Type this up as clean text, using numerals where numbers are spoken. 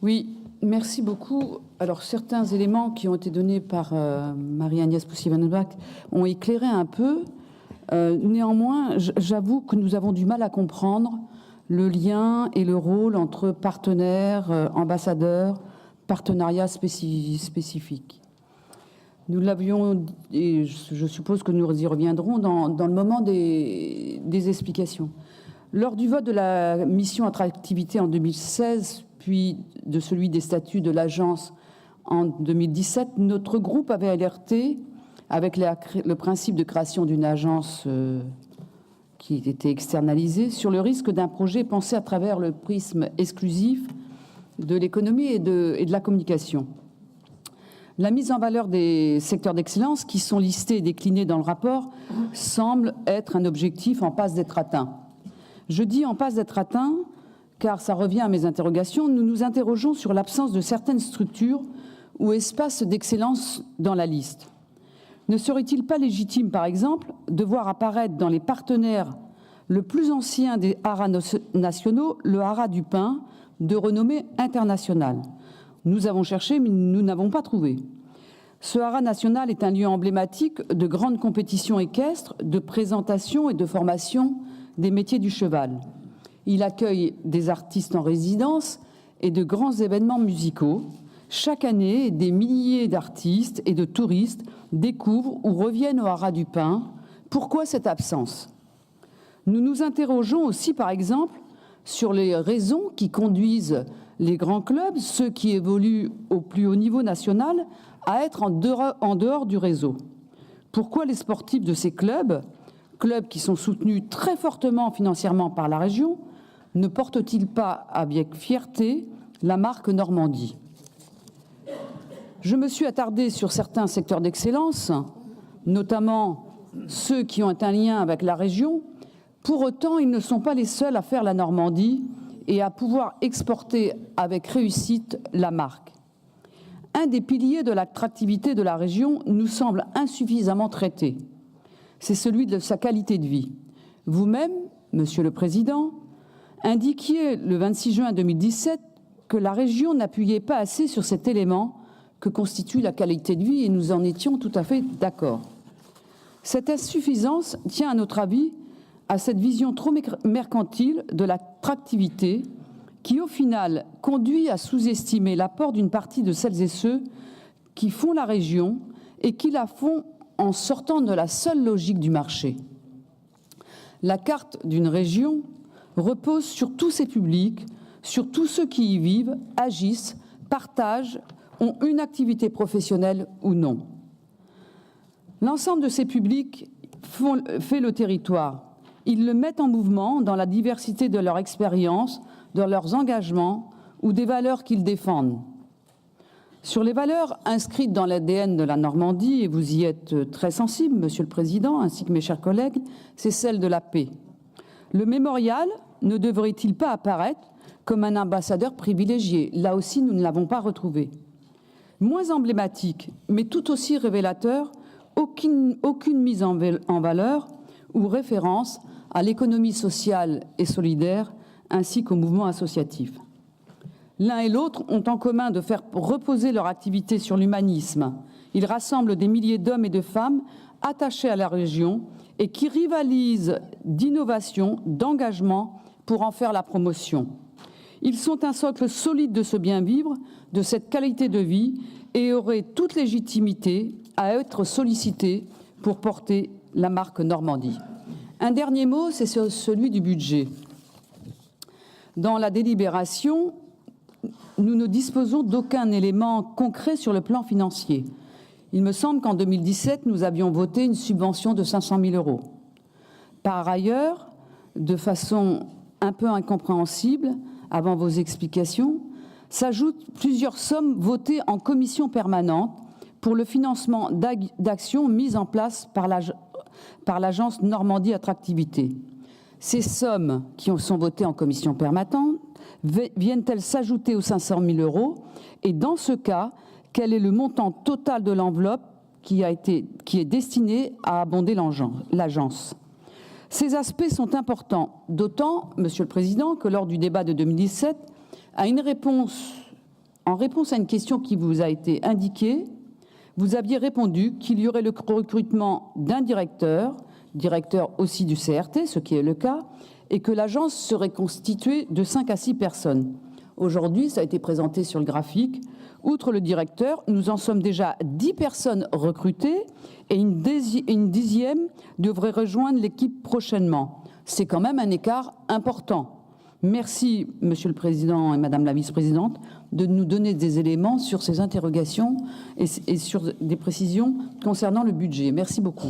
Oui, merci beaucoup. Alors, certains éléments qui ont été donnés par Marie-Agnès Poussy-Vandenbach ont éclairé un peu. Néanmoins, j'avoue que nous avons du mal à comprendre le lien et le rôle entre partenaires, ambassadeurs, partenariats spécifiques. Nous l'avions, et je suppose que nous y reviendrons dans le moment des explications. Lors du vote de la mission attractivité en 2016, puis de celui des statuts de l'agence en 2017, notre groupe avait alerté avec le principe de création d'une agence qui était externalisée sur le risque d'un projet pensé à travers le prisme exclusif de l'économie et de la communication. La mise en valeur des secteurs d'excellence qui sont listés et déclinés dans le rapport semble être un objectif en passe d'être atteint. Je dis en passe d'être atteint car ça revient à mes interrogations. Nous nous interrogeons sur l'absence de certaines structures ou espaces d'excellence dans la liste. Ne serait-il pas légitime, par exemple, de voir apparaître dans les partenaires le plus ancien des haras nationaux, le haras du Pin, de renommée internationale? Nous avons cherché, mais nous n'avons pas trouvé. Ce haras national est un lieu emblématique de grandes compétitions équestres, de présentation et de formation des métiers du cheval. Il accueille des artistes en résidence et de grands événements musicaux. Chaque année, des milliers d'artistes et de touristes découvrent ou reviennent au haras du Pin. Pourquoi cette absence? Nous nous interrogeons aussi, par exemple, sur les raisons qui conduisent les grands clubs, ceux qui évoluent au plus haut niveau national, à être en dehors du réseau. Pourquoi les sportifs de ces clubs qui sont soutenus très fortement financièrement par la région, ne portent-ils pas avec fierté la marque Normandie? Je me suis attardée sur certains secteurs d'excellence, notamment ceux qui ont un lien avec la région. Pour autant, ils ne sont pas les seuls à faire la Normandie et à pouvoir exporter avec réussite la marque. Un des piliers de l'attractivité de la région nous semble insuffisamment traité. C'est celui de sa qualité de vie. Vous-même, Monsieur le Président, indiquiez le 26 juin 2017 que la région n'appuyait pas assez sur cet élément que constitue la qualité de vie et nous en étions tout à fait d'accord. Cette insuffisance tient, à notre avis, à cette vision trop mercantile de l'attractivité qui, au final, conduit à sous-estimer l'apport d'une partie de celles et ceux qui font la région et qui la font en sortant de la seule logique du marché. La carte d'une région repose sur tous ses publics, sur tous ceux qui y vivent, agissent, partagent, ont une activité professionnelle ou non. L'ensemble de ces publics fait le territoire. Ils le mettent en mouvement dans la diversité de leur expérience, de leurs engagements ou des valeurs qu'ils défendent. Sur les valeurs inscrites dans l'ADN de la Normandie, et vous y êtes très sensible, Monsieur le Président, ainsi que mes chers collègues, c'est celle de la paix. Le mémorial ne devrait-il pas apparaître comme un ambassadeur privilégié? Là aussi, nous ne l'avons pas retrouvé. Moins emblématique, mais tout aussi révélateur, aucune mise en valeur ou référence à l'économie sociale et solidaire ainsi qu'au mouvement associatif. L'un et l'autre ont en commun de faire reposer leur activité sur l'humanisme. Ils rassemblent des milliers d'hommes et de femmes attachés à la région et qui rivalisent d'innovation, d'engagement pour en faire la promotion. Ils sont un socle solide de ce bien-vivre, de cette qualité de vie et auraient toute légitimité à être sollicités pour porter la marque Normandie. Un dernier mot, c'est celui du budget. Dans la délibération, nous ne disposons d'aucun élément concret sur le plan financier. Il me semble qu'en 2017, nous avions voté une subvention de 500 000 €. Par ailleurs, de façon un peu incompréhensible, avant vos explications, s'ajoutent plusieurs sommes votées en commission permanente pour le financement d'actions mises en place par l'agence Normandie Attractivité. Ces sommes qui sont votées en commission permanente viennent-elles s'ajouter aux 500 000 € Et dans ce cas, quel est le montant total de l'enveloppe qui est destinée à abonder l'agence? Ces aspects sont importants, d'autant, Monsieur le Président, que lors du débat de 2017, à une réponse en réponse à une question qui vous a été indiquée, vous aviez répondu qu'il y aurait le recrutement d'un directeur aussi du CRT, ce qui est le cas, et que l'agence serait constituée de 5 à 6 personnes. Aujourd'hui, ça a été présenté sur le graphique, outre le directeur, nous en sommes déjà 10 personnes recrutées et une 10e devrait rejoindre l'équipe prochainement. C'est quand même un écart important. Merci, Monsieur le Président et Madame la Vice-présidente, de nous donner des éléments sur ces interrogations et sur des précisions concernant le budget. Merci beaucoup.